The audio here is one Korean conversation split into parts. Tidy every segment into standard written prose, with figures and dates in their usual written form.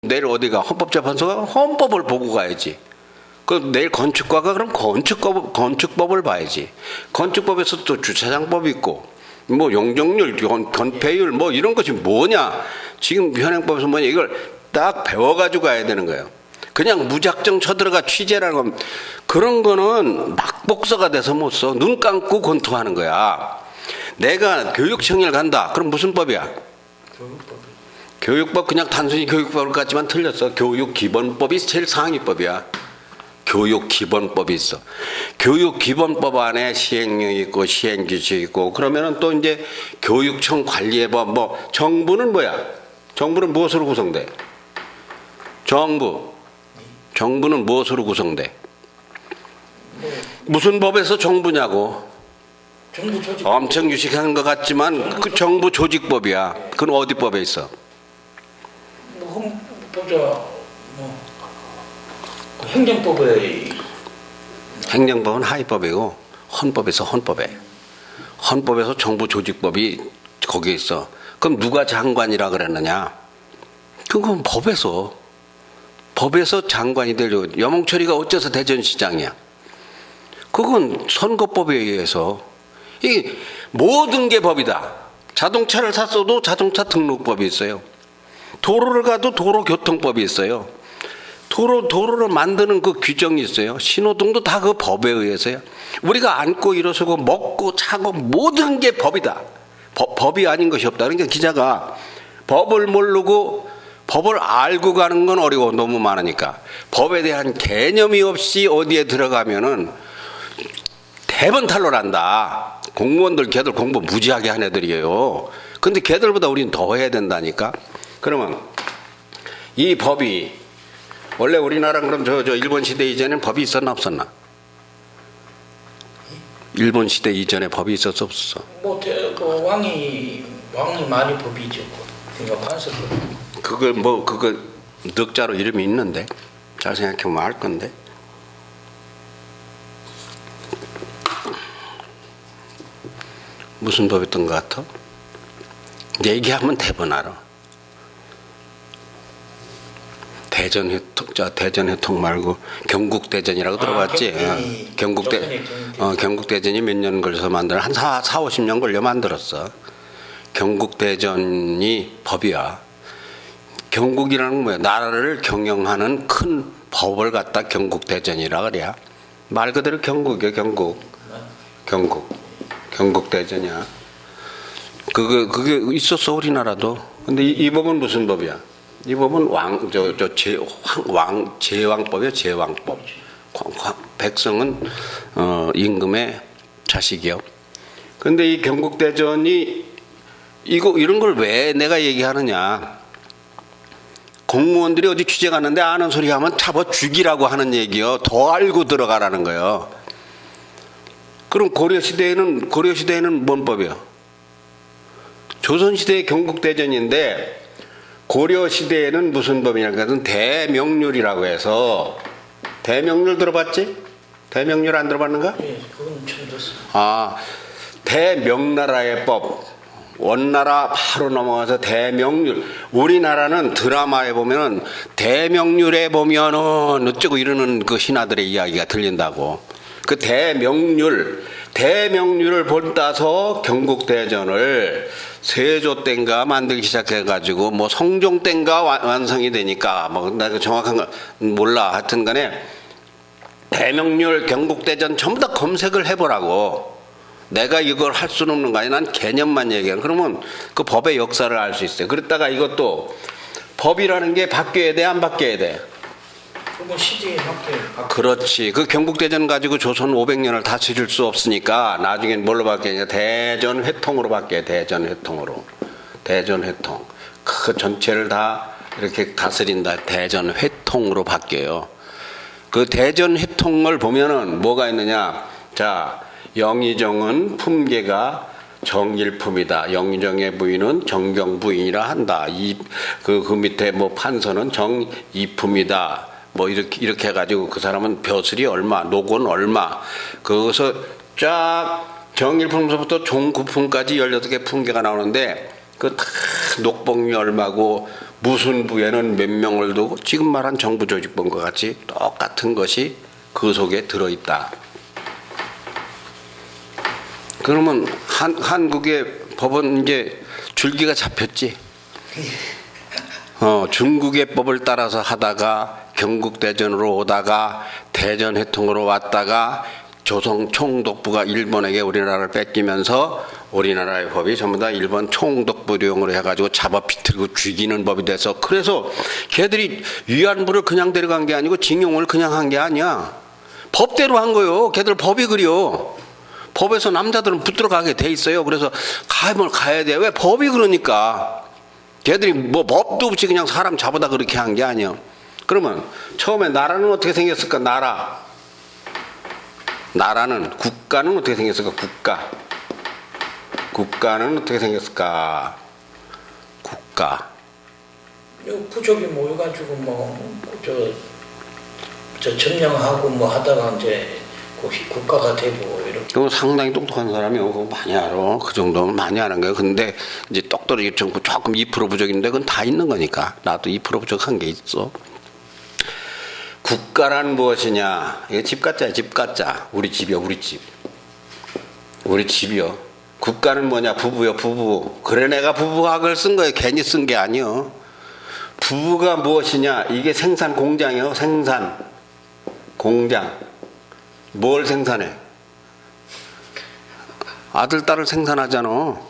내일 어디가 헌법재판소가 헌법을 보고 가야지. 그 내일 건축가가 그럼 건축법을 봐야지. 건축법에서 또 주차장법이 있고 뭐 용적률, 건폐율 뭐 이런 것이 뭐냐. 지금 현행법에서 뭐냐 이걸 딱 배워가지고 가야 되는 거예요. 그냥 무작정 쳐들어가 취재라는 건 그런 거는 막 복서가 돼서 못 써. 눈 감고 권투하는 거야. 내가 교육청을 간다. 그럼 무슨 법이야? 교육법 그냥 단순히 교육법을 갖지만 틀렸어. 교육기본법이 제일 상위법이야. 교육기본법이 있어. 교육기본법 안에 시행령이 있고 시행규칙이 있고 그러면은 또 이제 교육청 관리해법 뭐 정부는 뭐야? 정부는 무엇으로 구성돼? 정부는 무엇으로 구성돼? 무슨 법에서 정부냐고? 정부 조직. 엄청 유식한 것 같지만 그 정부 조직법이야. 그건 어디 법에 있어? 뭐 헌법자 뭐 행정법에 행정법은 하위법이고 헌법에서 헌법에서 정부 조직법이 거기에 있어. 그럼 누가 장관이라 그랬느냐? 그건 법에서 장관이 되려고. 여몽철이가 어째서 대전시장이야? 그건 선거법에 의해서. 이 모든 게 법이다. 자동차를 샀어도 자동차 등록법이 있어요. 도로를 가도 도로교통법이 있어요. 도로를 만드는 그 규정이 있어요. 신호등도 다 그 법에 의해서요. 우리가 앉고 일어서고 먹고 차고 모든 게 법이다. 법이 아닌 것이 없다. 그러니까 기자가 법을 모르고 법을 알고 가는 건 어려워. 너무 많으니까. 법에 대한 개념이 없이 어디에 들어가면은 대번 탄로난다. 공무원들 걔들 공부 무지하게 한 애들이에요. 근데 걔들보다 우리는 더 해야 된다니까. 그러면 이 법이 원래 우리나라 그럼 저 일본 시대 이전엔 법이 있었나 없었나? 일본 시대 이전에 법이 있었어 없었어? 뭐 왕이 많이 법이죠. 그러니까 관습. 그거 늑자로 이름이 있는데 잘 생각해보면 알 건데. 무슨 법이었던 것 같아? 얘기하면 대번 알아. 대전회통 말고 경국대전이라고 들어봤지? 경국대전이 몇 년 걸려서 만들어? 한 50년 걸려 만들었어. 경국대전이 법이야. 경국이라는 건 뭐야? 나라를 경영하는 큰 법을 갖다 경국대전이라 그래야. 말 그대로 경국이야, 경국대전이야. 그게 있었어, 우리나라도. 근데 이 법은 무슨 법이야? 이 법은 제왕법이야, 제왕법. 백성은 임금의 자식이요. 근데 이 경국대전이 이런 걸 왜 내가 얘기하느냐? 공무원들이 어디 취재 갔는데 아는 소리 하면 잡아 죽이라고 하는 얘기요. 더 알고 들어가라는 거예요. 그럼 고려시대에는 뭔 법이요? 조선시대의 경국대전인데 고려시대에는 무슨 법이냐면 대명률이라고 해서. 대명률 들어봤지? 대명률 안 들어봤는가? 예, 그건 처음 들었어요. 대명나라의 법. 원나라 바로 넘어가서 대명률. 우리나라는 드라마에 보면은 대명률에 보면은 어쩌고 이러는 그 신하들의 이야기가 들린다고. 그 대명률을 본따서 경국대전을 세조 땐가 만들기 시작해가지고 뭐 성종 땐가 완성이 되니까 뭐 나 정확한 거 몰라. 하여튼 간에 대명률 경국대전 전부 다 검색을 해보라고. 내가 이걸 할 수는 없는 거 아니야. 난 개념만 얘기하는. 그러면 그 법의 역사를 알 수 있어요. 그랬다가 이것도 법이라는 게 바뀌어야 돼, 안 바뀌어야 돼? 그건 시대에 맞게. 그렇지. 그 경국대전 가지고 조선 500년을 다스릴 수 없으니까 나중엔 뭘로 바뀌냐? 대전회통으로 바뀌어요. 대전회통. 그 전체를 다 이렇게 다스린다. 대전회통으로 바뀌어요. 그 대전회통을 보면은 뭐가 있느냐? 자, 영의정은 품계가 정일품이다. 영의정의 부인은 정경부인이라 한다. 그 밑에 뭐 판서는 정이품이다. 뭐 이렇게 해가지고 그 사람은 벼슬이 얼마, 녹은 얼마. 그것을 쫙 정일품서부터 종구품까지 18개 품계가 나오는데 그 다 녹봉이 얼마고 무슨 부에는 몇 명을 두고 지금 말한 정부조직법과 같이 똑같은 것이 그 속에 들어있다. 그러면 한국의 법은 이제 줄기가 잡혔지. 중국의 법을 따라서 하다가 경국대전으로 오다가 대전회통으로 왔다가 조선 총독부가 일본에게 우리나라를 뺏기면서 우리나라의 법이 전부 다 일본 총독부령으로 해가지고 잡아 비틀고 죽이는 법이 돼서, 그래서 걔들이 위안부를 그냥 데려간 게 아니고 징용을 그냥 한 게 아니야. 법대로 한 거요. 걔들 법이 그려. 법에서 남자들은 붙들어 가게 돼 있어요. 그래서 가면 가야 돼. 왜? 법이 그러니까. 걔들이 뭐 법도 없이 그냥 사람 잡아다 그렇게 한 게 아니야. 그러면 처음에 나라는 어떻게 생겼을까? 나라는, 국가는 어떻게 생겼을까? 국가는 어떻게 생겼을까? 국가. 부족이 모여가지고 저 점령하고 뭐 하다가 이제 국가가 되고 이렇게. 그거 상당히 똑똑한 사람이 그거 많이 알아. 그 정도면 많이 아는 거예요. 근데 이제 똑똑하게 조금 2% 부족인데 그건 다 있는 거니까. 나도 2% 부족한 게 있어. 국가란 무엇이냐? 이게 집 같자야, 집 같자. 우리 집이요, 우리 집. 우리 집이요. 국가는 뭐냐? 부부요, 부부. 그래 내가 부부학을 쓴 거예요. 괜히 쓴 게 아니요. 부부가 무엇이냐? 이게 생산 공장이요. 생산 공장. 뭘 생산해? 아들, 딸을 생산하잖아.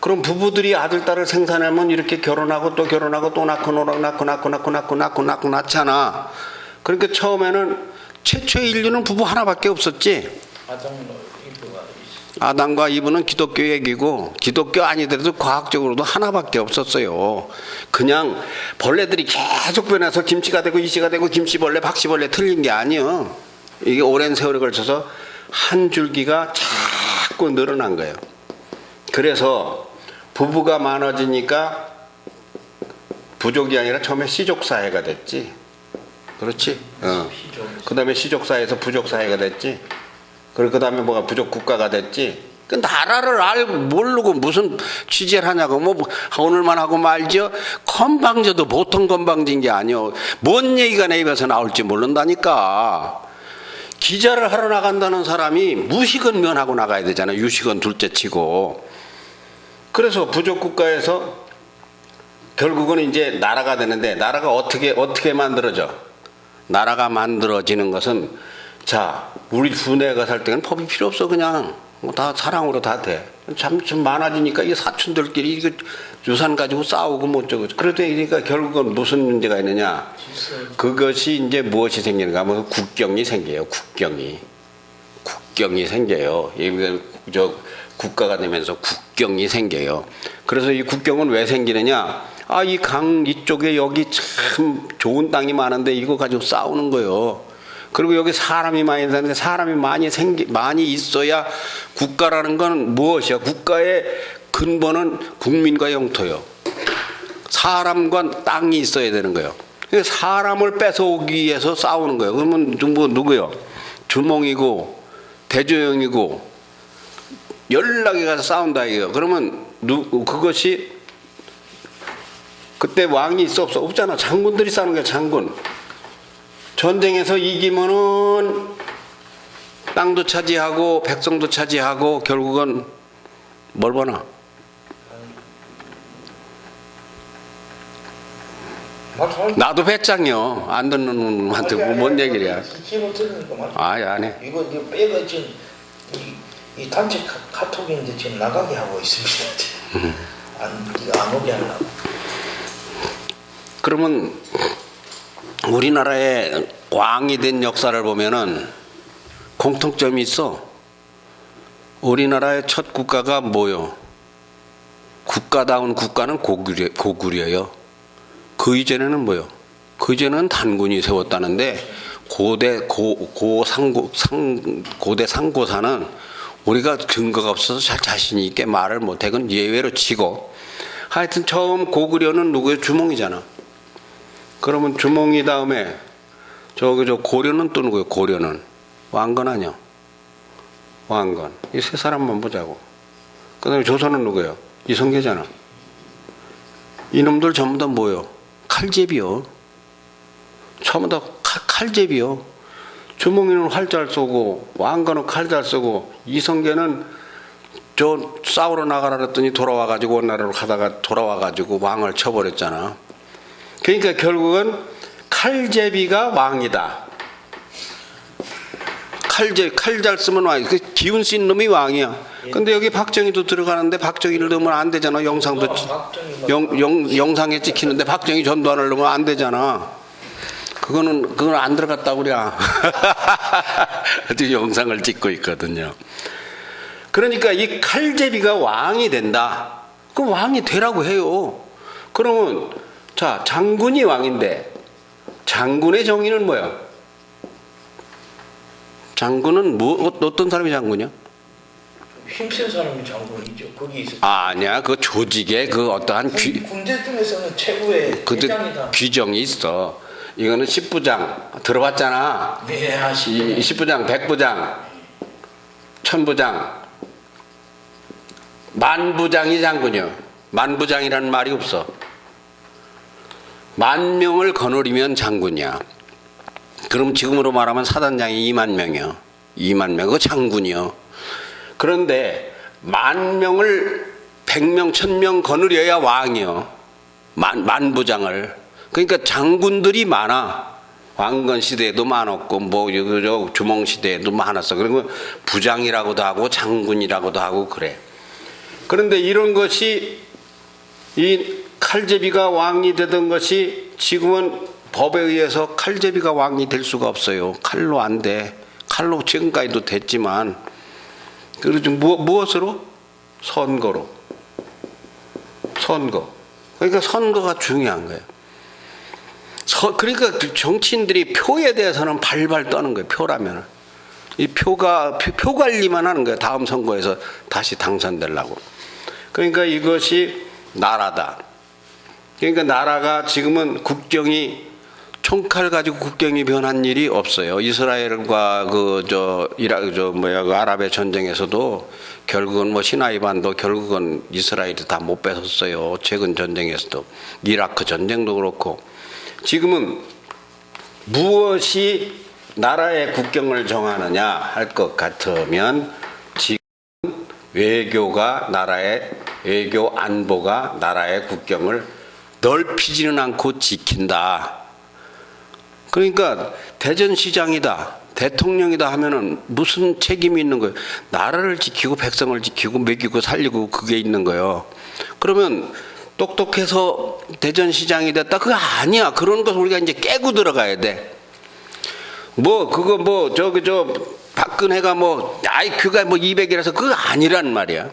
그럼 부부들이 아들, 딸을 생산하면 이렇게 결혼하고 또 결혼하고 또 낳고 낳잖아. 그러니까 처음에는 최초의 인류는 부부 하나밖에 없었지. 아담과 이브는 기독교 얘기고, 기독교 아니더라도 과학적으로도 하나밖에 없었어요. 그냥 벌레들이 계속 변해서 김치가 되고 이씨가 되고 김치벌레, 박씨벌레 틀린 게 아니에요. 이게 오랜 세월에 걸쳐서 한 줄기가 자꾸 늘어난 거예요. 그래서 부부가 많아지니까 부족이 아니라 처음에 시족사회가 됐지. 그렇지? 그 다음에 시족사회에서 부족사회가 됐지. 그리고 그 다음에 뭐가 부족국가가 됐지. 그 나라를 알고 모르고 무슨 취재를 하냐고. 뭐 오늘만 하고 말죠. 건방져도 보통 건방진 게 아니요. 뭔 얘기가 내 입에서 나올지 모른다니까. 기자를 하러 나간다는 사람이 무식은 면하고 나가야 되잖아. 유식은 둘째 치고. 그래서 부족국가에서 결국은 이제 나라가 되는데, 나라가 어떻게 만들어져? 나라가 만들어지는 것은, 자, 우리 부내가 살 때는 법이 필요 없어. 그냥 다 사랑으로 다 돼. 좀 많아지니까 이 사촌들끼리 이거 유산 가지고 싸우고 뭐 어쩌고. 그러니까 결국은 무슨 문제가 있느냐? 그것이 이제 무엇이 생기는가 하면 국경이 생겨요. 국경이 생겨요. 저 국가가 되면서 국경이 생겨요. 그래서 이 국경은 왜 생기느냐? 이 강 이쪽에 여기 참 좋은 땅이 많은데 이거 가지고 싸우는 거예요. 그리고 여기 사람이 많이 사는데 사람이 많이 있어야 국가라는 건 무엇이야? 국가의 근본은 국민과 영토요. 사람과 땅이 있어야 되는 거예요. 사람을 뺏어오기 위해서 싸우는 거예요. 그러면 누구요? 주몽이고 대조영이고 연락에 가서 싸운다 이거예요. 그러면 그것이 그때 왕이 있어 없어? 없잖아. 장군들이 싸우는 거야. 장군. 전쟁에서 이기면은 땅도 차지하고 백성도 차지하고 결국은 뭘 보나? 나도 배짱이요. 안 듣는 놈한테 뭔 얘기야? 안 해. 이거 빼가 지금 이 단체 카톡인데 지금 나가게 하고 있습니다. 안 오게 하려고. 그러면 우리나라의 왕이 된 역사를 보면은 공통점이 있어. 우리나라의 첫 국가가 뭐요? 국가다운 국가는 고구려요. 그 이전에는 뭐요? 그 이전에는 단군이 세웠다는데 고대 상고사는 우리가 근거가 없어서 잘 자신 있게 말을 못해. 그건 예외로 치고. 하여튼 처음 고구려는 누구의 주몽이잖아. 그러면 주몽이 다음에 저 고려는 또 누구예요? 고려는 왕건 아니야. 왕건. 이 세 사람만 보자고. 그 다음에 조선은 누구예요? 이성계잖아. 이놈들 전부 다 뭐예요? 칼제비요. 전부 다 칼제비요. 주몽이는 활 잘 쏘고 왕건은 칼 잘 쏘고 이성계는 저 싸우러 나가라 그랬더니 돌아와가지고 원나라로 가다가 돌아와가지고 왕을 쳐버렸잖아. 그러니까 결국은 칼제비가 왕이다. 칼 잘 쓰면 왕이, 그 기운 쓴 놈이 왕이야. 근데 여기 박정희도 들어가는데 박정희를 넣으면 안 되잖아. 영상도 영상에 찍히는데 박정희 전두환을 넣으면 안 되잖아. 그건 안 들어갔다고 그래. 지금 영상을 찍고 있거든요. 그러니까 이 칼제비가 왕이 된다. 그럼 왕이 되라고 해요. 그러면 자, 장군이 왕인데 장군의 정의는 뭐야? 장군은 어떤 사람이 장군이야? 힘센 사람이 장군이죠. 거기 있어. 아니야, 그 조직에 그 어떠한 군대 중에서는 최고의 대장이다. 규정이 있어. 이거는 10부장 들어봤잖아. 네, 하시. 10부장, 100부장, 1000부장, 만부장이 장군이요. 만부장이라는 말이 없어. 10,000명을 거느리면 장군이야. 그럼 지금으로 말하면 사단장이 20,000명이요. 20,000명, 그거 장군이요. 그런데 10,000명을 100명, 1000명 거느려야 왕이요. 만부장을. 그러니까 장군들이 많아. 왕건 시대에도 많았고, 뭐, 주몽 시대에도 많았어. 그리고 부장이라고도 하고, 장군이라고도 하고, 그래. 그런데 이런 것이, 이 칼제비가 왕이 되던 것이 지금은 법에 의해서 칼제비가 왕이 될 수가 없어요. 칼로 안 돼. 칼로 지금까지도 됐지만, 그리고 무엇으로? 선거로. 선거. 그러니까 선거가 중요한 거예요. 그러니까 정치인들이 표에 대해서는 발발 떠는 거예요. 표라면. 이 표 관리만 하는 거예요. 다음 선거에서 다시 당선되려고. 그러니까 이것이 나라다. 그러니까 나라가 지금은 국경이 총칼 가지고 국경이 변한 일이 없어요. 이스라엘과 그 아랍의 전쟁에서도 결국은 뭐 시나이 반도 결국은 이스라엘이 다 못 뺏었어요. 최근 전쟁에서도. 이라크 전쟁도 그렇고. 지금은 무엇이 나라의 국경을 정하느냐 할 것 같으면 지금 외교가 외교 안보가 나라의 국경을 넓히지는 않고 지킨다. 그러니까 대전시장이다, 대통령이다 하면은 무슨 책임이 있는 거예요? 나라를 지키고 백성을 지키고 먹이고 살리고 그게 있는 거예요. 그러면 똑똑해서 대전시장이 됐다? 그거 아니야. 그런 것 우리가 이제 깨고 들어가야 돼. 박근혜가 IQ가 200이라서 그거 아니란 말이야.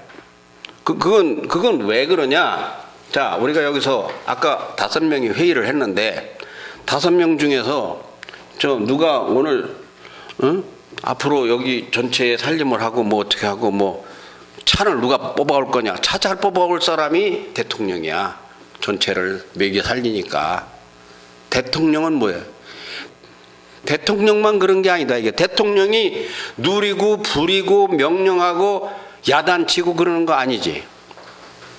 그건 왜 그러냐? 자, 우리가 여기서 아까 5명이 회의를 했는데 5명 중에서 누가 오늘 앞으로 여기 전체에 살림을 하고 어떻게 하고 차를 누가 뽑아올 거냐? 차 잘 뽑아올 사람이 대통령이야. 전체를 먹여 살리니까. 대통령은 뭐예요? 대통령만 그런 게 아니다. 이게 대통령이 누리고 부리고 명령하고 야단치고 그러는 거 아니지.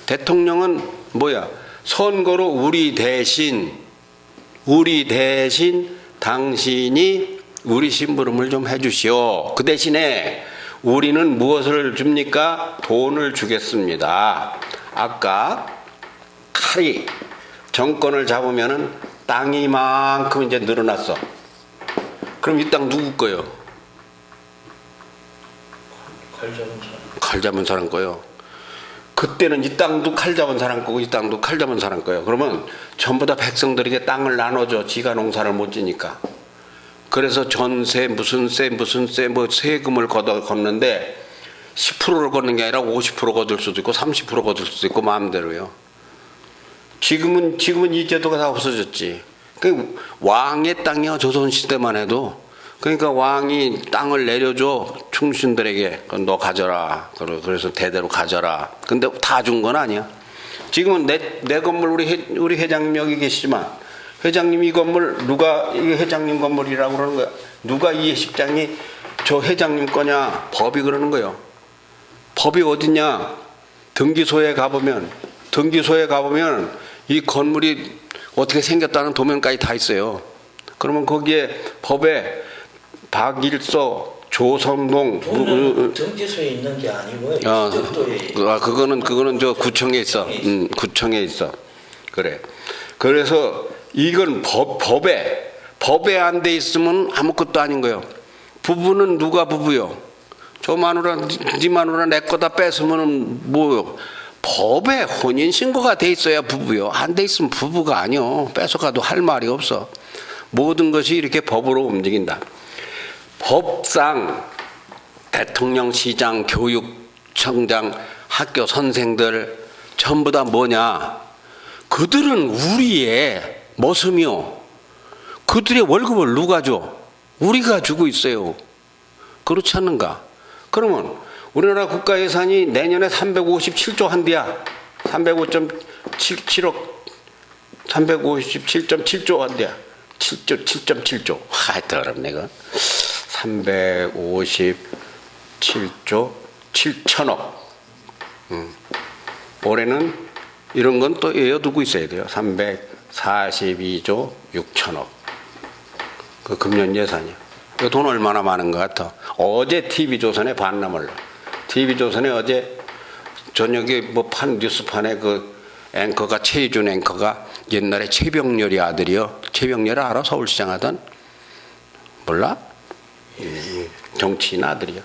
대통령은 뭐야? 선거로 우리 대신 당신이 우리 심부름을 좀 해주시오. 그 대신에 우리는 무엇을 줍니까? 돈을 주겠습니다. 아까 칼이 정권을 잡으면은 땅이 이만큼 이제 늘어났어. 그럼 이 땅 누구 거요? 칼 잡은 사람 거요. 그때는 이 땅도 칼 잡은 사람 거고 이 땅도 칼 잡은 사람 거요. 그러면 전부 다 백성들에게 땅을 나눠줘. 지가 농사를 못 지니까. 그래서 전세 무슨 세 세금을 걷는데 10%를 걷는 게 아니라 50% 걷을 수도 있고 30% 걷을 수도 있고 마음대로요. 지금은 이 제도가 다 없어졌지. 그 왕의 땅이야. 조선시대만 해도. 그러니까 왕이 땅을 내려줘. 충신들에게. 너 가져라. 그래서 대대로 가져라. 근데 다 준 건 아니야. 지금은 내 건물 우리 회장님 여기 계시지만 회장님 이 건물 이게 회장님 건물이라고 그러는 거야. 누가 이 식장이 저 회장님 거냐? 법이 그러는 거예요. 법이 어딨냐? 등기소에 가보면 이 건물이 어떻게 생겼다는 도면까지 다 있어요. 그러면 거기에 법에 박일서, 조성동, 정지소에 있는 게 아니고요. 아, 지적도에 그거는 저 구청에 있어. 구청에 있어. 그래. 그래서 이건 법에 안 돼 있으면 아무것도 아닌 거예요. 부부는 누가 부부요? 저 마누라, 네 마누라 내 거다 뺏으면 뭐요? 법에 혼인 신고가 돼 있어야 부부요. 안 돼 있으면 부부가 아니요. 뺏어가도 할 말이 없어. 모든 것이 이렇게 법으로 움직인다. 법상 대통령, 시장, 교육청장, 학교 선생들 전부 다 뭐냐? 그들은 우리의 머슴이요. 그들의 월급을 누가 줘? 우리가 주고 있어요. 그렇지 않는가? 그러면 우리나라 국가 예산이 내년에 357조 한대야. 357.7조 한대야. 7.7조. 하여튼 어렵네, 이거. 357조 7천억. 올해는 이런 건 또 외워두고 있어야 돼요. 342조 6천억. 그 금년 예산이야. 그 돈 얼마나 많은 것 같아. 어제 TV조선에 봤나 몰라. TV조선에 어제 저녁에 뭐 뉴스판에 그 앵커가 최희준 앵커가 옛날에 최병렬이 아들이요. 최병렬 알아? 서울시장 하던? 몰라? 정치인 아들이요.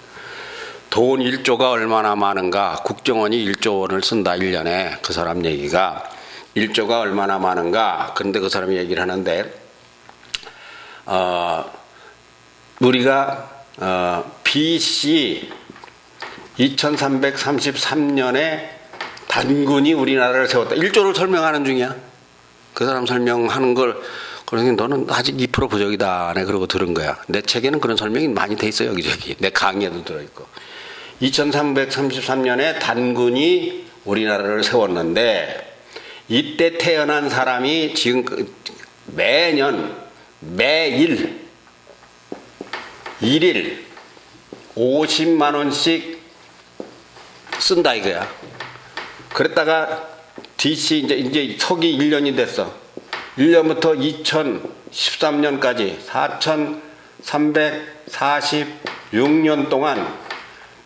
돈 1조가 얼마나 많은가. 국정원이 1조 원을 쓴다 1년에. 그 사람 얘기가 1조가 얼마나 많은가. 그런데 그 사람이 얘기를 하는데 우리가 BC 2333년에 단군이 우리나라를 세웠다. 1조를 설명하는 중이야. 그 사람 설명하는 걸 그러니까 너는 아직 2% 부족이다. 내가 그러고 들은 거야. 내 책에는 그런 설명이 많이 돼 있어요. 여기저기. 내 강의에도 들어있고. 2333년에 단군이 우리나라를 세웠는데 이때 태어난 사람이 지금 매년 매일 1일 50만 원씩 쓴다 이거야. 그랬다가 DC 이제 서기 1년이 됐어. 1년부터 2013년까지 4346년 동안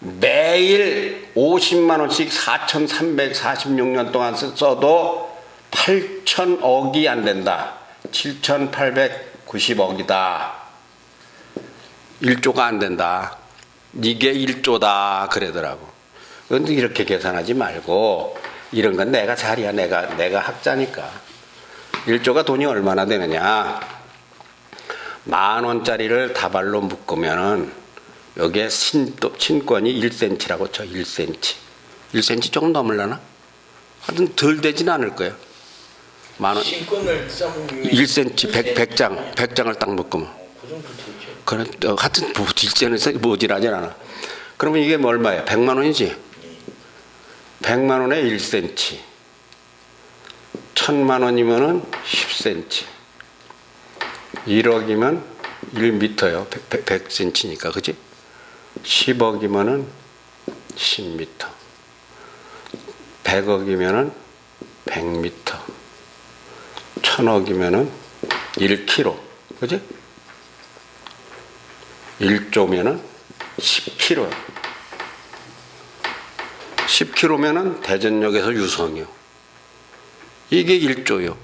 매일 50만 원씩 4346년 동안 써도 8천억이 안 된다. 7890억이다. 1조가 안 된다. 이게 1조다 그러더라고. 그런데 이렇게 계산하지 말고 이런 건 내가 잘이야. 내가 학자니까. 1조가 돈이 얼마나 되느냐. 10,000원짜리를 다발로 묶으면은 여기에 친권이 1cm라고 쳐. 1cm. 1cm 조금 넘으려나? 하여튼 덜 되진 않을 거예요. 10,000원. 신권을 1cm 100장을 딱 묶으면. 그 정도 되죠. 그런 하여튼 뒷전에서 모질하진 않아. 그러면 이게 뭐 얼마야? 100만 원이지? 100만 원에 1cm. 1,000만 원이면은 10cm. 1억이면 1m요. 100cm니까, 그지? 10억이면은 10m. 100억이면은 100m. 1,000억이면은 1kg. 그지? 1조면은 10kg. 10kg면은 대전역에서 유성이요. 이게 1조요.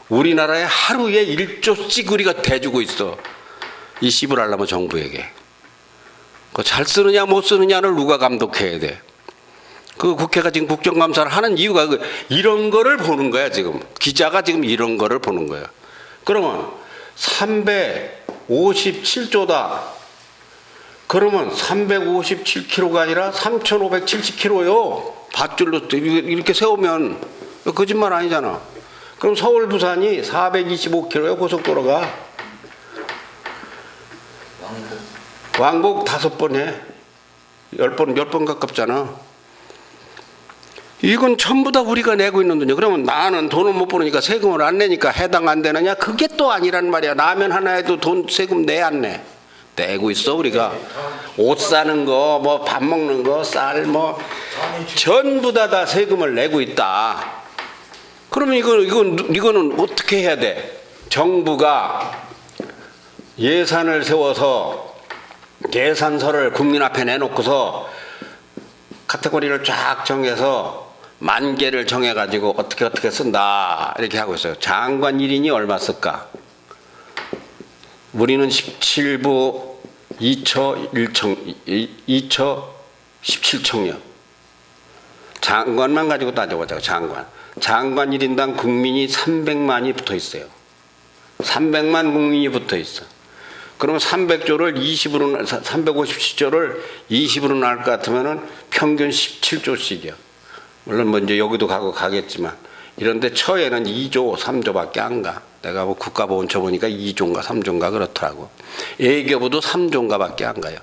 우리나라에 하루에 1조씩 우리가 대주고 있어. 이 씹을 하려면 정부에게. 잘 쓰느냐 못 쓰느냐를 누가 감독해야 돼. 그 국회가 지금 국정감사를 하는 이유가 이런 거를 보는 거야 지금. 기자가 지금 이런 거를 보는 거야. 그러면 357조다. 그러면 357kg가 아니라 3,570kg요. 밧줄로 이렇게 세우면 거짓말 아니잖아. 그럼 서울 부산이 425km요. 고속도로가. 왕복 5번 해. 10번 가깝잖아. 이건 전부 다 우리가 내고 있는 돈이야. 그러면 나는 돈을 못 버니까 세금을 안 내니까 해당 안 되느냐? 그게 또 아니란 말이야. 라면 하나에도 돈 세금 내 안 내? 내고 있어 우리가. 옷 사는 거, 뭐 밥 먹는 거, 쌀 뭐 전부 다 세금을 내고 있다. 그러면 이거는 어떻게 해야 돼? 정부가 예산을 세워서 예산서를 국민 앞에 내놓고서 카테고리를 쫙 정해서 만개를 정해가지고 어떻게 쓴다 이렇게 하고 있어요. 장관 1인이 얼마 쓸까? 우리는 17부 2처 17청년. 장관만 가지고 따져보자고. 장관 1인당 국민이 300만이 붙어 있어요. 300만 국민이 붙어 있어. 그러면 300조를 20으로 357조를 20으로 나눌 것 같으면은 평균 17조씩이요. 물론 뭐 이제 여기도 가겠지만 이런데 처에는 2조, 3조밖에 안 가. 내가 뭐 국가보훈처 보니까 2조인가 3조인가 그렇더라고. 외교부도 3조인가밖에 안 가요.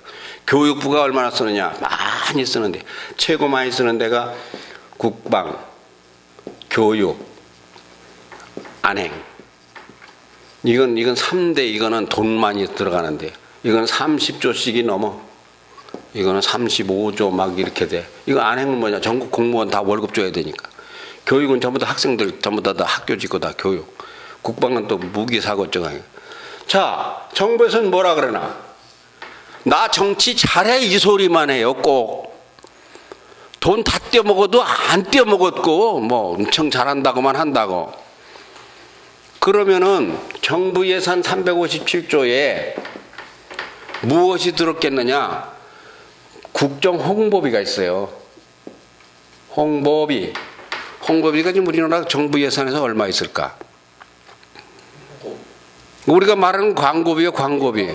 교육부가 얼마나 쓰느냐? 많이 쓰는데 최고 많이 쓰는 데가 국방, 교육, 안행. 이건 3대 이거는 돈 많이 들어가는데 이건 30조씩이 넘어. 이거는 35조 막 이렇게 돼. 이거 안행은 뭐냐? 전국 공무원 다 월급 줘야 되니까. 교육은 전부 다 학생들 전부 다 학교 짓고 다 교육. 국방은 또 무기 사고 정하게. 자, 정부에서는 뭐라 그러나? 나 정치 잘해 이 소리만 해요. 꼭 돈 다 떼어먹어도 안 떼어먹었고 뭐 엄청 잘한다고만 한다고. 그러면은 정부 예산 357조에 무엇이 들었겠느냐? 국정 홍보비가 있어요. 홍보비가 지금 우리나라 정부 예산에서 얼마 있을까? 우리가 말하는 광고비요, 광고비.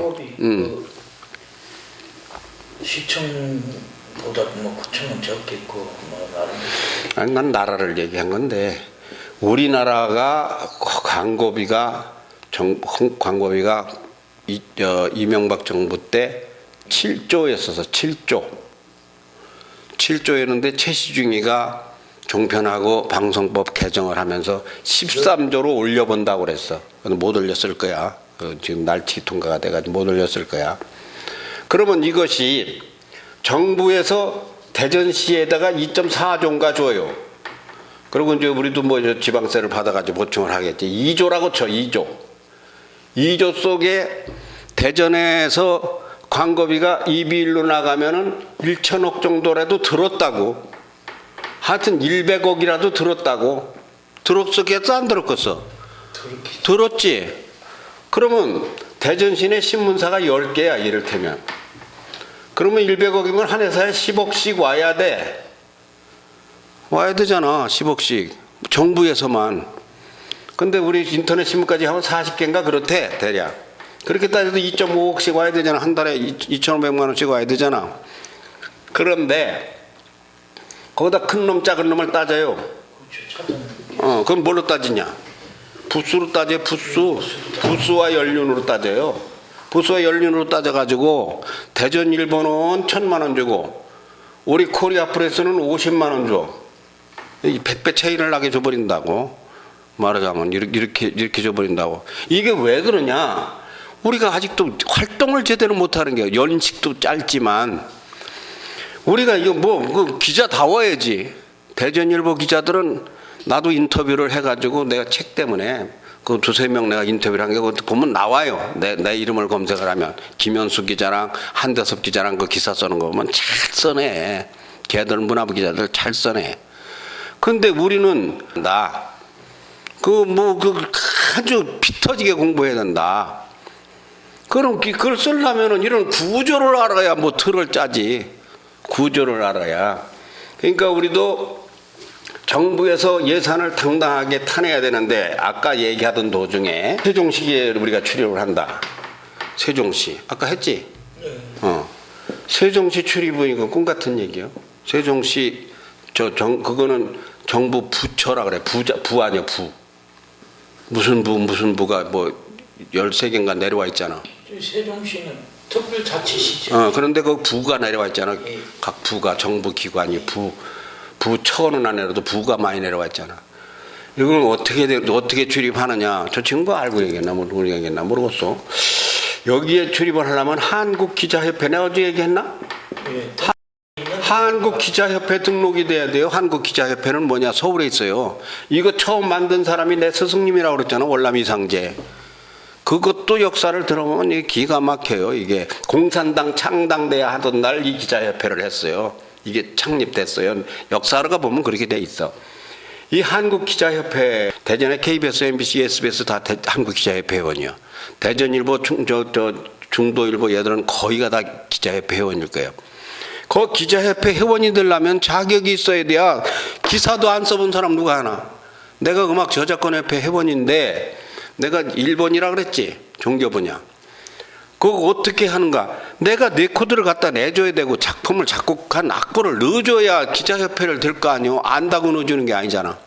시청보다 뭐 구청은 적겠고 뭐 나름. 아니, 난 나라를 얘기한 건데 우리나라가 광고비가 이명박 정부 때 7조였어서 7조였는데 최시중이가 종편하고 방송법 개정을 하면서 13조로 올려본다고 그랬어. 못 올렸을 거야. 지금 날치 통과가 돼가지고 못 올렸을 거야. 그러면 이것이 정부에서 대전시에다가 2.4조인가 줘요. 그리고 이제 우리도 뭐 지방세를 받아가지고 보충을 하겠지. 2조라고 쳐, 2조. 2조 속에 대전에서 광고비가 이비일로 나가면은 1천억 정도라도 들었다고. 하여튼 100억이라도 들었다고. 들었겠어, 안 들었겠어? 들었지. 그러면 대전시내 신문사가 10개야, 이를테면. 그러면 100억이면 한 회사에 10억씩 와야 돼. 와야 되잖아, 10억씩. 정부에서만. 근데 우리 인터넷 신문까지 하면 40개인가 그렇대, 대략. 그렇게 따져도 2.5억씩 와야 되잖아. 한 달에 2,500만 원씩 와야 되잖아. 그런데 거기다 큰 놈, 작은 놈을 따져요. 그럼 뭘로 따지냐? 부수로 따져요, 부수. 부수와 연륜으로 따져요. 부수와 연륜으로 따져가지고 대전 일본은 1,000만 원 주고 우리 코리아 프레스는 50만 원 줘. 100배 차이를 나게 줘버린다고. 말하자면 이렇게 줘버린다고. 이게 왜 그러냐? 우리가 아직도 활동을 제대로 못하는 게 연식도 짧지만 우리가 이거 그 기자다워야지. 대전일보 기자들은 나도 인터뷰를 해가지고 내가 책 때문에 그 2-3명 내가 인터뷰를 한 게 그것도 보면 나와요. 내 이름을 검색을 하면 김현수 기자랑 한대섭 기자랑 그 기사 써는 거 보면 잘 써내. 걔들 문화부 기자들 잘 써내. 근데 우리는 아주 피 터지게 공부해야 된다. 그럼 그걸 쓰려면은 이런 구조를 알아야 뭐 틀을 짜지. 구조를 알아야. 그러니까 우리도 정부에서 예산을 당당하게 타내야 되는데 아까 얘기하던 도중에 세종시에 우리가 출입을 한다. 세종시 아까 했지? 세종시 출입은 이거 꿈 같은 얘기요. 세종시 그거는 정부 부처라 그래. 부 아니야, 부. 무슨 부가 뭐 13개인가 내려와 있잖아. 세종시는 특별자치시죠. 그런데 그 부가 내려와 있잖아. 각 부가 정부 기관이 부처는 안 내려도 부가 많이 내려와 있잖아. 이걸 어떻게 출입하느냐? 저 친구 알고 얘기했나 모르겠나 모르겠어. 여기에 출입을 하려면 한국기자협회 내가 어제 얘기했나? 한국기자협회 등록이 돼야 돼요. 한국기자협회는 뭐냐? 서울에 있어요. 이거 처음 만든 사람이 내 스승님이라고 그랬잖아. 월남 이상제. 그것도 역사를 들어보면 이게 기가 막혀요. 이게 공산당 창당돼야 하던 날 이 기자협회를 했어요. 이게 창립됐어요. 역사가 보면 그렇게 돼 있어. 이 한국기자협회, 대전에 KBS, MBC, SBS 다 한국기자협회 회원이요. 대전일보, 중도일보 얘들은 거의가 다 기자협회 회원일 거예요. 그 기자협회 회원이 되려면 자격이 있어야 돼야. 기사도 안 써본 사람 누가 하나. 내가 음악저작권협회 회원인데 내가 1번이라 그랬지. 종교 분야. 그거 어떻게 하는가. 내가 내 코드를 갖다 내줘야 되고 작품을 작곡한 악보를 넣어줘야 기자협회를 될 거 아니오. 안다고 넣어주는 게 아니잖아.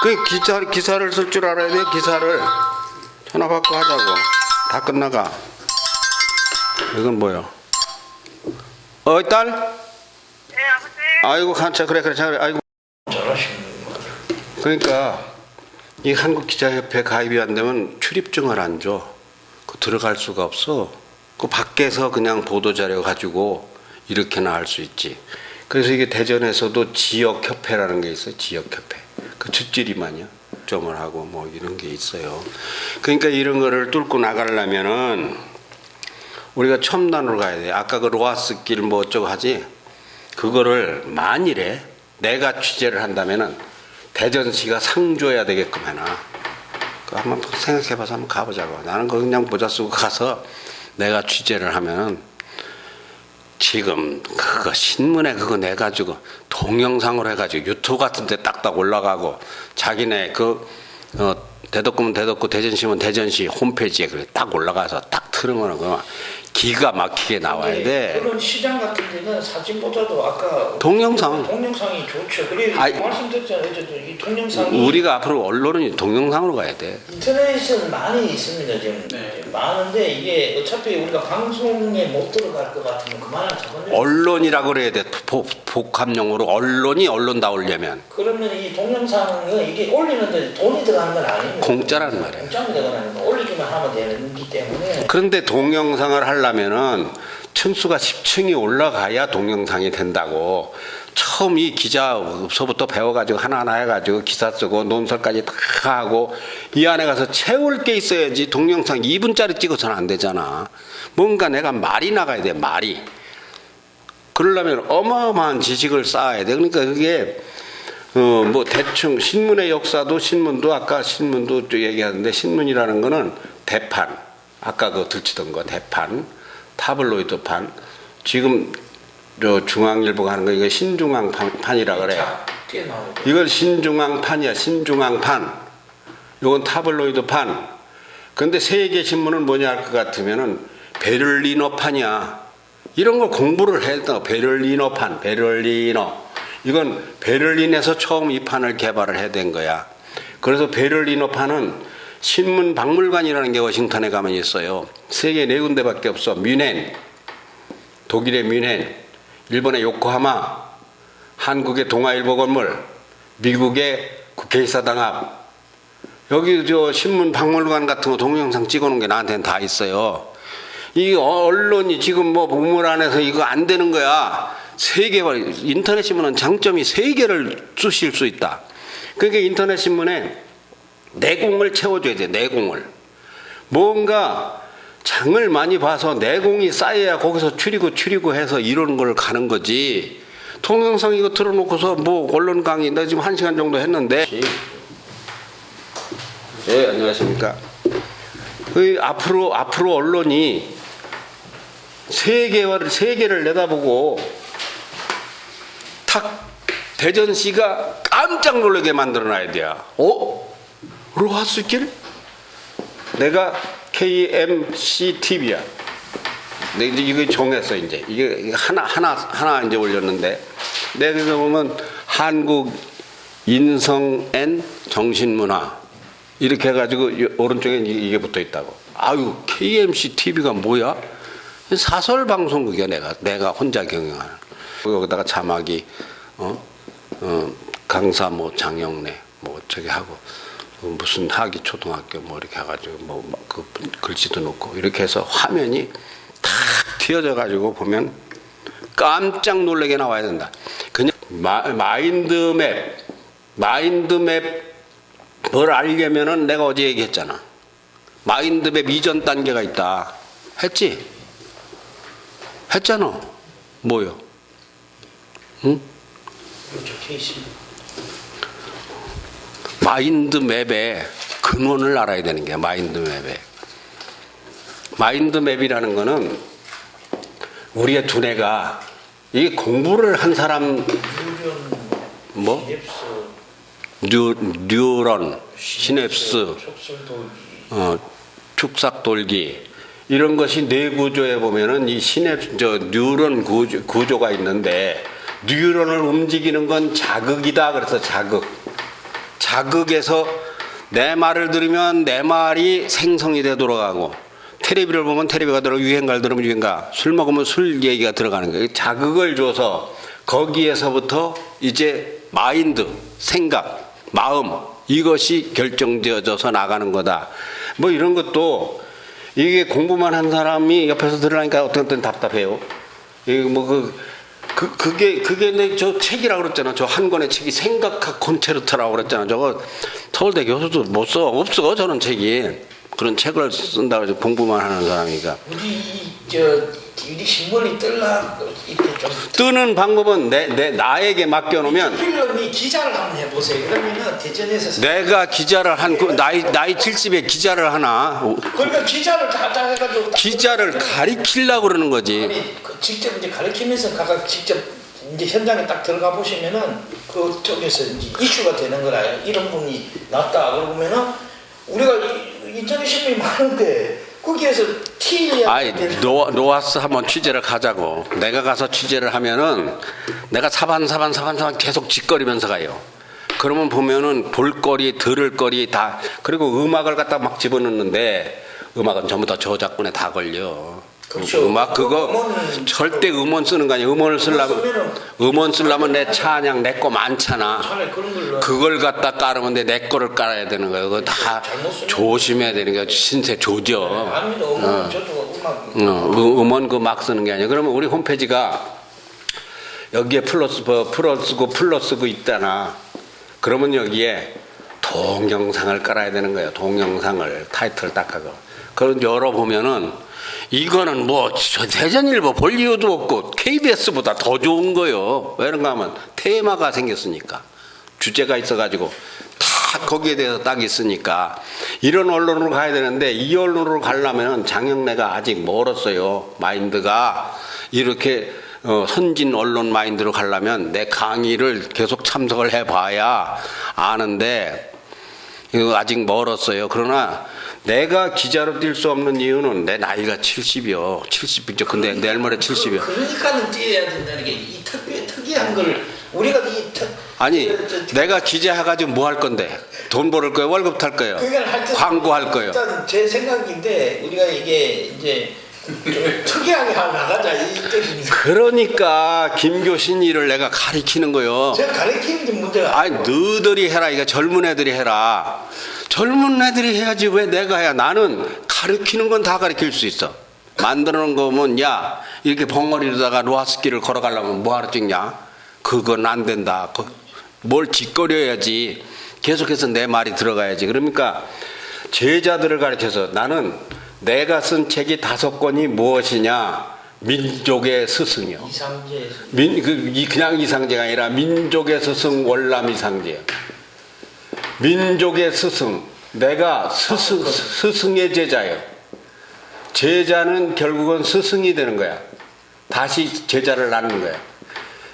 그 기사를 쓸 줄 알아야 돼. 기사를 전화 받고 하자고. 다 끝나가. 이건 뭐야? 딸? 네, 아버지. 아이고 간차 그래. 아이고. 잘하시는 그러니까 이 한국기자협회 가입이 안 되면 출입증을 안 줘. 그 들어갈 수가 없어. 그 밖에서 그냥 보도자료 가지고 이렇게나 할 수 있지. 그래서 이게 대전에서도 지역협회라는 게 있어요. 지역협회. 그 뒷줄이만요. 점을 하고 뭐 이런 게 있어요. 그러니까 이런 거를 뚫고 나가려면은 우리가 첨단으로 가야 돼. 아까 그 로하스 길 뭐 어쩌고 하지. 그거를 만일에 내가 취재를 한다면은 대전시가 상 줘야 되게끔 해놔. 그 한번 생각해봐서 한번 가보자고. 나는 거 그냥 모자 쓰고 가서 내가 취재를 하면은 지금 그거 신문에 그거 내가지고 동영상으로 해가지고 유튜브 같은데 딱딱 올라가고 자기네 대덕구면 대덕구, 대전시면 대전시 홈페이지에 그래 딱 올라가서 딱 틀으면 그 기가 막히게 나와야 돼. 그런 시장 같은 데는 사진보다도 아까 동영상이 좋죠. 그리고 아이, 말씀드렸잖아요. 이 동영상이 우리가 앞으로 언론은 동영상으로 가야 돼. 인터넷은 많이 있습니다. 지금 많은데 이게 어차피 우리가 방송에 못 들어갈 것 같으면 그만한 자본력. 언론이라고 그래야 돼. 복합용어로 언론 나오려면 그러면 이 동영상은 이게 올리는데 돈이 들어가는 건 아닙니다. 공짜라는 말이에요. 공짜입니다. 그러니까 올리기만 하면 되기 때문에. 그런데 동영상을 하려면은 층수가 10층이 올라가야 동영상이 된다고. 처음 이 기자서부터 배워가지고 하나하나 해가지고 기사 쓰고 논설까지 다 하고 이 안에 가서 채울 게 있어야지. 동영상 2분짜리 찍어서는 안 되잖아. 뭔가 내가 말이 나가야 돼. 말이. 그러려면 어마어마한 지식을 쌓아야 돼. 그러니까 그게 뭐 대충 신문의 역사도 신문도 아까 신문도 얘기하는데 신문이라는 거는 대판. 아까 그 들치던 거 대판, 타블로이드판. 지금 저 중앙일보가 하는 거 이거 신중앙판이라 그래. 이걸 신중앙판이야. 신중앙판. 이건 타블로이드판. 근데 세계 신문은 뭐냐 할 것 같으면은 베를리너판이야. 이런 걸 공부를 했다. 베를리너판, 베를리너. 이건 베를린에서 처음 이 판을 개발을 해야 된 거야. 그래서 베를리너판은 신문 박물관이라는 게 워싱턴에 가면 있어요. 세계 4군데밖에 없어. 뮌헨, 독일의 뮌헨, 일본의 요코하마, 한국의 동아일보 건물, 미국의 국회의사당 앞. 여기 저 신문 박물관 같은 거 동영상 찍어놓은 게 나한테는 다 있어요. 이 언론이 지금 뭐 문물 안에서 이거 안 되는 거야. 인터넷 신문은 장점이 3개를 쓰실 수 있다. 그러니까 인터넷 신문에 내공을 채워줘야 돼. 내공을. 뭔가 장을 많이 봐서 내공이 쌓여야 거기서 추리고 해서 이런 걸 가는 거지. 동영상 이거 틀어놓고서 뭐 언론 강의 나 지금 1시간 정도 했는데. 네, 안녕하십니까. 앞으로 언론이 세계를 내다보고 탁 대전시가 깜짝 놀라게 만들어놔야 돼요. 로하스길? 내가 KMCTV야. 내가 이거 정했어 이제. 이게 하나 이제 올렸는데. 내가 그래서 보면 한국 인성앤 정신문화 이렇게 해가지고 오른쪽에 이게 붙어 있다고. 아유 KMCTV가 뭐야? 사설 방송국이야 내가 혼자 경영하는. 여기다가 자막이 강사 뭐 장영래 뭐 저기 하고. 무슨 하기 초등학교 뭐 이렇게 해가지고 뭐 그 글씨도 넣고 이렇게 해서 화면이 탁 튀어져 가지고 보면 깜짝 놀라게 나와야 된다. 그냥 마인드맵을 알려면은 내가 어제 얘기했잖아. 마인드맵 이전 단계가 있다. 했지? 했잖아. 뭐요? 응? 적혀 있습니다. 마인드맵의 근원을 알아야 되는 거야. 마인드맵이라는 거는 우리의 두뇌가 이게 공부를 한 사람 뭐? 뉴런, 시냅스, 축삭돌기 이런 것이 뇌 구조에 보면은 이 뉴런 구조가 있는데 뉴런을 움직이는 건 자극이다. 그래서 자극에서 내 말을 들으면 내 말이 생성이 돼 돌아가고 텔레비를 보면 텔레비가 들어가고 유행가를 들으면 유행가 술 먹으면 술 얘기가 들어가는 거예요. 자극을 줘서 거기에서부터 이제 마인드, 생각, 마음 이것이 결정되어져서 나가는 거다. 뭐 이런 것도 이게 공부만 한 사람이 옆에서 들으니까 어떤 때는 답답해요. 이게 뭐 그게 내 저 책이라고 그랬잖아. 저 한 권의 책이 생각학 콘체르토라고 그랬잖아. 저거 서울대 교수도 못 써. 없어 저런 책이. 그런 책을 쓴다고 해서 공부만 하는 사람이니까. 우리 신문이 뜰라 이렇게 좀 뜨는 방법은 나에게 맡겨놓으면. 필름이 기자를 한번 해보세요. 그러면은 대전에서 내가 기자를 나이 70에 기자를 하나. 그러니까 기자를 다 해가지고 기자를 가리키려고 그러는 거지. 아니 직접 이제 가르치면서 각각 직접 이제 현장에 딱 들어가 보시면은 그쪽에서 이제 이슈가 되는 거라. 이런 분이 났다 그러면은 우리가 인터넷 신문이 많은데 거기에서 아이 노아스 한번 취재를 가자고. 내가 가서 취재를 하면은 내가 사반 계속 짓거리면서 가요. 그러면 보면은 볼거리 들을거리 다. 그리고 음악을 갖다 막 집어넣는데 음악은 전부 다 저작권에 다 걸려. 그렇죠. 음악 그거 절대 음원 쓰는 거 아니야. 음원 쓰려면 내 찬양 내 거 많잖아. 그걸 갖다 깔으면 내 거를 깔아야 되는 거야. 그거 다 조심해야 되는 거야. 신세 조져. 음원 그 막 쓰는 게 아니야. 그러면 우리 홈페이지가 여기에 플러스고 있잖아. 그러면 여기에 동영상을 깔아야 되는 거예요. 동영상을 타이틀 딱 하고. 그걸 열어보면은 이거는 뭐 대전일보 볼 이유도 없고 KBS보다 더 좋은 거요. 왜 그런가 하면 테마가 생겼으니까. 주제가 있어가지고 다 거기에 대해서 딱 있으니까 이런 언론으로 가야 되는데 이 언론으로 가려면 장영래가 아직 멀었어요. 마인드가 이렇게 선진 언론 마인드로 가려면 내 강의를 계속 참석을 해봐야 아는데 이거 아직 멀었어요. 그러나 내가 기자로 뛸 수 없는 이유는 내 나이가 70이요. 70이죠. 근데 내일 모레 70이요. 그러니까는 뛰어야 된다는 게 이 특이한 걸 우리가 아니 내가 기자 해가지고 뭐 할 건데? 돈 벌을 거예요? 월급 탈 거예요? 광고 할 거예요? 일단 제 생각인데 우리가 이게 이제 좀 특이하게 하고 나가자 이 뜻입니다. 그러니까 김교신 일을 내가 가리키는 거요. 제가 가리키는 게 문제가 아니 너희들이 해라. 이거 젊은 애들이 해라. 젊은 애들이 해야지 왜 내가 해야. 나는 가르치는 건 다 가르칠 수 있어. 만들어 놓은 거면 야 이렇게 벙어리로다가 로하스키를 걸어가려면 뭐하러 찍냐. 그건 안 된다. 뭘 짓거려야지. 계속해서 내 말이 들어가야지. 그러니까 제자들을 가르쳐서 나는 내가 쓴 책이 5권이 무엇이냐. 민족의 스승이요. 이상제 그냥 이상제가 아니라 민족의 스승 월남 이상제요. 민족의 스승, 내가 스승의 제자예요. 제자는 결국은 스승이 되는 거야. 다시 제자를 낳는 거야.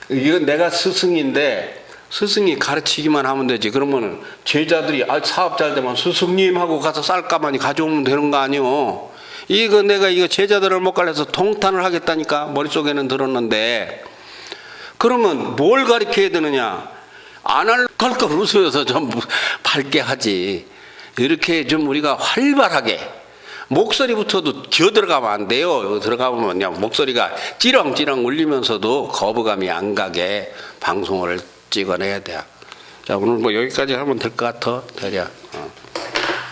이건 내가 스승인데 스승이 가르치기만 하면 되지. 그러면은 제자들이 사업 잘 되면 스승님 하고 가서 쌀가마니 가져오면 되는 거 아니오. 이거 내가 제자들을 못 가르쳐서 통탄을 하겠다니까 머릿속에는 들었는데 그러면 뭘 가르쳐야 되느냐. 안 할 걸걸 웃으면서 좀 밝게 하지. 이렇게 좀 우리가 활발하게 목소리부터도 기어 들어가면 안 돼요. 들어가면 그냥 목소리가 찌렁찌렁 울리면서도 거부감이 안 가게 방송을 찍어내야 돼. 자 오늘 뭐 여기까지 하면 될 것 같아. 대략.